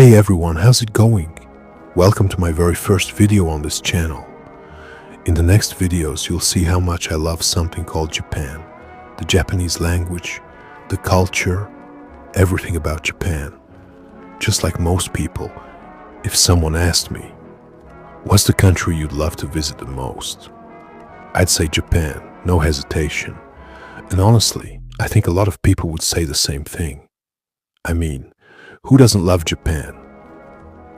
Hey everyone, how's it going? Welcome to my very first video on this channel. In the next videos, you'll see how much I love something called Japan, the Japanese language, the culture, everything about Japan. Just like most people, if someone asked me, what's the country you'd love to visit the most? I'd say Japan, no hesitation. And honestly, I think a lot of people would say the same thing. I mean, who doesn't love Japan?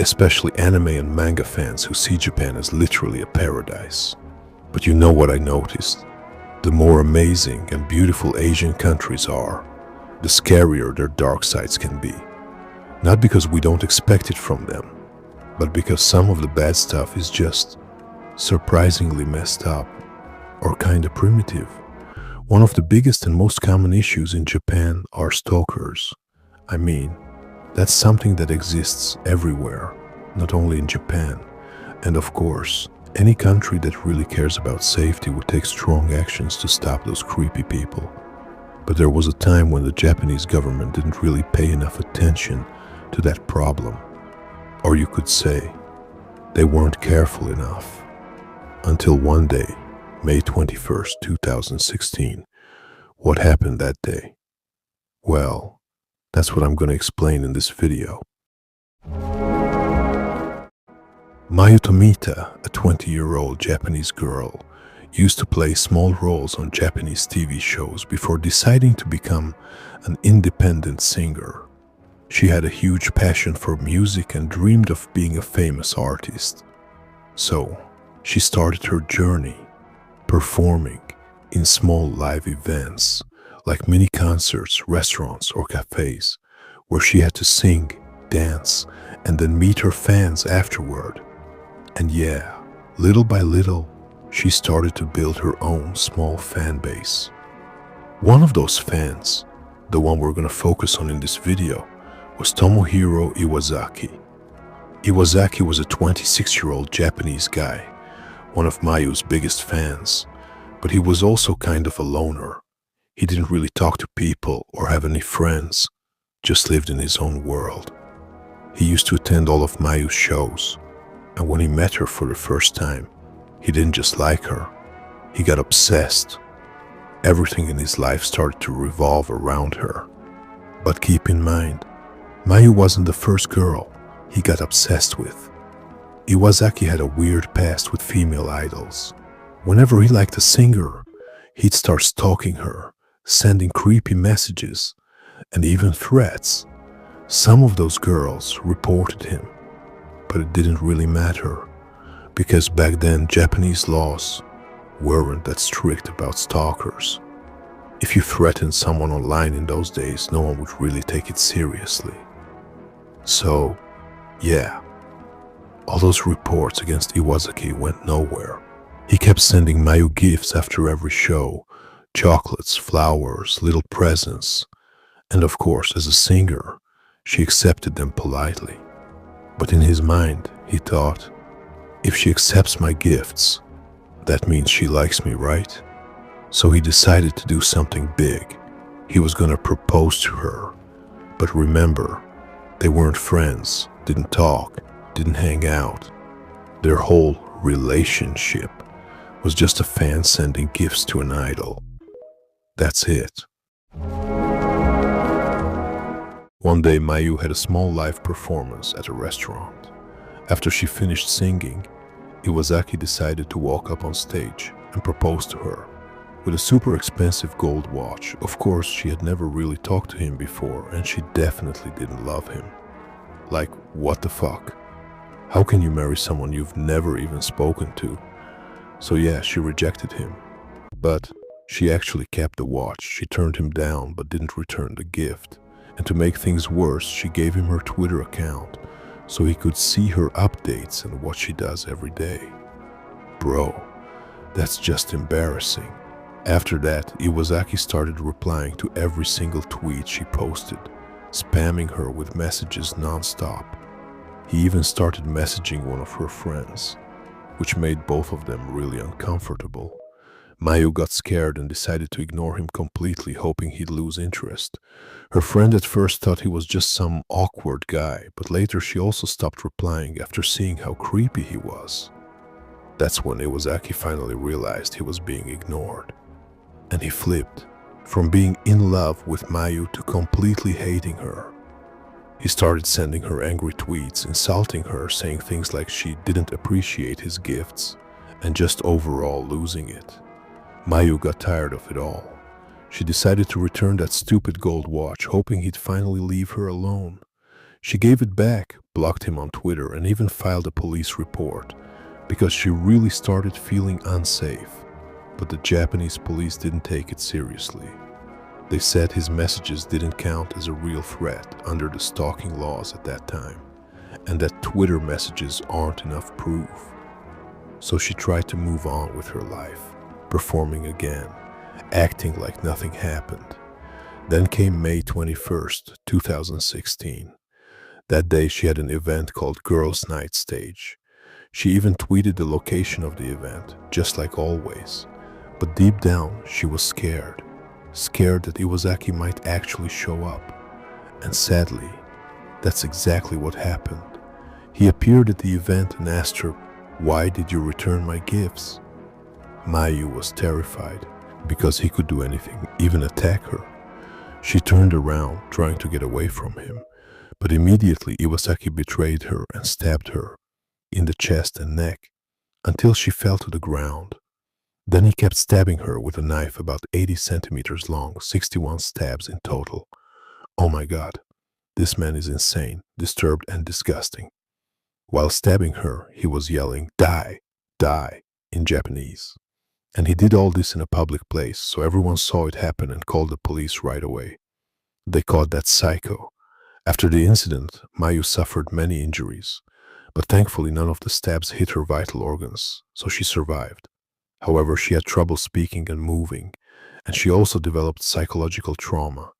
Especially anime and manga fans who see Japan as literally a paradise. But you know what I noticed? The more amazing and beautiful Asian countries are, the scarier their dark sides can be. Not because we don't expect it from them, but because some of the bad stuff is just surprisingly messed up or kinda primitive. One of the biggest and most common issues in Japan are stalkers. I mean, that's something that exists everywhere, not only in Japan. And of course, any country that really cares about safety would take strong actions to stop those creepy people. But there was a time when the Japanese government didn't really pay enough attention to that problem. Or you could say, they weren't careful enough. Until one day, May 21st, 2016. What happened that day? Well, that's what I'm going to explain in this video. Mayu Tomita, a 20-year-old Japanese girl, used to play small roles on Japanese TV shows before deciding to become an independent singer. She had a huge passion for music and dreamed of being a famous artist. So, she started her journey performing in small live events like mini concerts, restaurants, or cafes, where she had to sing, dance, and then meet her fans afterward. And yeah, little by little, she started to build her own small fan base. One of those fans, the one we're gonna focus on in this video, was Tomohiro Iwasaki. Iwasaki was a 26-year-old Japanese guy, one of Mayu's biggest fans, but he was also kind of a loner. He didn't really talk to people or have any friends, just lived in his own world. He used to attend all of Mayu's shows, and when he met her for the first time, he didn't just like her, he got obsessed. Everything in his life started to revolve around her. But keep in mind, Mayu wasn't the first girl he got obsessed with. Iwasaki had a weird past with female idols. Whenever he liked a singer, he'd start stalking her, sending creepy messages, and even threats. Some of those girls reported him, but it didn't really matter, because back then Japanese laws weren't that strict about stalkers. If you threatened someone online in those days, no one would really take it seriously. So, yeah, all those reports against Iwasaki went nowhere. He kept sending Mayu gifts after every show, chocolates, flowers, little presents, and of course, as a singer, she accepted them politely. But in his mind, he thought, if she accepts my gifts, that means she likes me, right? So he decided to do something big. He was gonna propose to her. But remember, they weren't friends, didn't talk, didn't hang out. Their whole relationship was just a fan sending gifts to an idol. That's it. One day, Mayu had a small live performance at a restaurant. After she finished singing, Iwasaki decided to walk up on stage and propose to her. With a super expensive gold watch, of course, she had never really talked to him before, and she definitely didn't love him. Like, what the fuck? How can you marry someone you've never even spoken to? So yeah, she rejected him. But she actually kept the watch. She turned him down but didn't return the gift. And to make things worse, she gave him her Twitter account so he could see her updates and what she does every day. Bro, that's just embarrassing. After that, Iwasaki started replying to every single tweet she posted, spamming her with messages non-stop. He even started messaging one of her friends, which made both of them really uncomfortable. Mayu got scared and decided to ignore him completely, hoping he'd lose interest. Her friend at first thought he was just some awkward guy, but later she also stopped replying after seeing how creepy he was. That's when Iwasaki finally realized he was being ignored. And he flipped, from being in love with Mayu to completely hating her. He started sending her angry tweets, insulting her, saying things like she didn't appreciate his gifts, and just overall losing it. Mayu got tired of it all. She decided to return that stupid gold watch, hoping he'd finally leave her alone. She gave it back, blocked him on Twitter, and even filed a police report, because she really started feeling unsafe. But the Japanese police didn't take it seriously. They said his messages didn't count as a real threat under the stalking laws at that time, and that Twitter messages aren't enough proof. So she tried to move on with her life, performing again, acting like nothing happened. Then came May 21st, 2016. That day she had an event called Girls' Night Stage. She even tweeted the location of the event, just like always. But deep down, she was scared. Scared that Iwasaki might actually show up. And sadly, that's exactly what happened. He appeared at the event and asked her, "Why did you return my gifts?" Mayu was terrified, because he could do anything, even attack her. She turned around, trying to get away from him, but immediately Iwasaki betrayed her and stabbed her in the chest and neck until she fell to the ground. Then he kept stabbing her with a knife about 80 centimeters long, 61 stabs in total. Oh my God, this man is insane, disturbed and disgusting. While stabbing her, he was yelling, "Die, die," in Japanese. And he did all this in a public place, so everyone saw it happen and called the police right away. They caught that psycho. After the incident, Mayu suffered many injuries, but thankfully none of the stabs hit her vital organs, so she survived. However, she had trouble speaking and moving, and she also developed psychological trauma.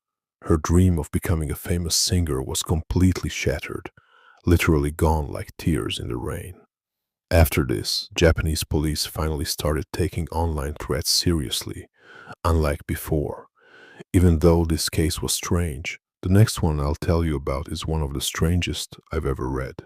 Her dream of becoming a famous singer was completely shattered, literally gone like tears in the rain. After this, Japanese police finally started taking online threats seriously, unlike before. Even though this case was strange, the next one I'll tell you about is one of the strangest I've ever read.